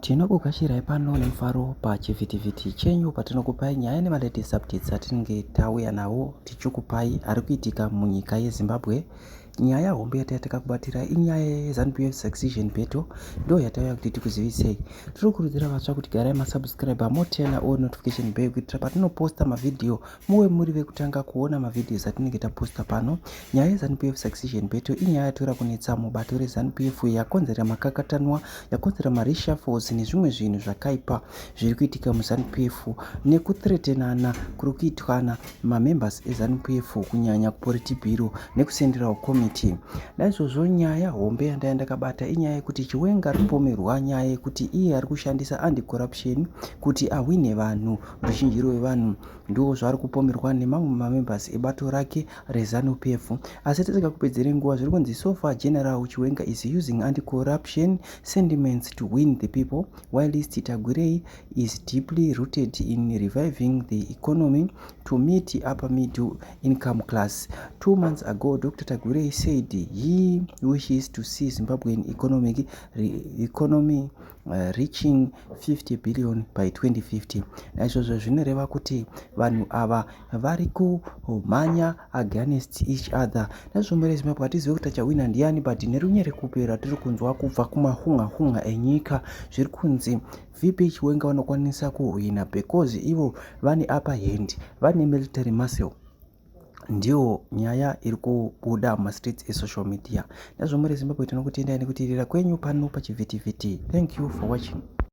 Tinokukashirai pano nemufaro pachivhitivhiti chenyu patinokupai nyaya nemalatest updates atinenge tauya nawo tichikupai ari kuitika munyika yeZimbabwe. Nyaya hombe yatakakubatira inyaya yeZANU-PF succession battle, ndo yatauya kuti tikuzivisei. Tiri kukurudzira vatsva kuti garai masubscriber motena all notification bell kuitira patinoposta mavideo muwe muri vekutanga kuona mavideo atinenge taposta pano. Nyaya yeZANU-PF succession battle inyaya yatora kunetsa mubato reZANU-PF yakonzera makakatanwa, yakonzera mareshuffles nezvimwe zvinhu zvakaipa zviri kuitika muZANU-PF nekutretenana kuri kuitwana mamembers eZANU-PF kunyanya kuPolitburo nekusenderawo komiti. Naizvozvo nyaya hombe yandakabata inyaya yekuti Chiwenga ari kupomerwa nyaya yekuti iye ari kushandisa anti-corruption kuti ahwine vanhu, ruzhinji rwevanhu. Ndo zvaari kupomerwa nemamwe mamembers ebato rake reZANU-PF. Asi tisikakupedzere nguva, zviri kunzi so far General Chiwenga is using anti-corruption sentiments to win the people, whilst Tagurei is deeply rooted in reviving the economy to meet upper middle income class. 2 months ago, Dr. Tagurei said he wishes to see Zimbabwean economy reaching 50 billion by 2050. Naizvozvo zvinoreva kuti vanhu ava vari kumhanya against each other. Naizvozvo muri Zimbabwe hatizivi kuti achawina ndiani, but nerunyere kupera tiri kunzwa kubva kumahunga enyika zviri kunzi VP Chiwenga vanokwanisa kuhwina because ivo vane upper hand, vane military muscle. Ndiyo nyaya iri kubuda mumastreets esocial media. Naizvo muri Zimbabwe tinokutendai nekuteerera kwenyu pano pachivhitivhiti. Thank you for watching.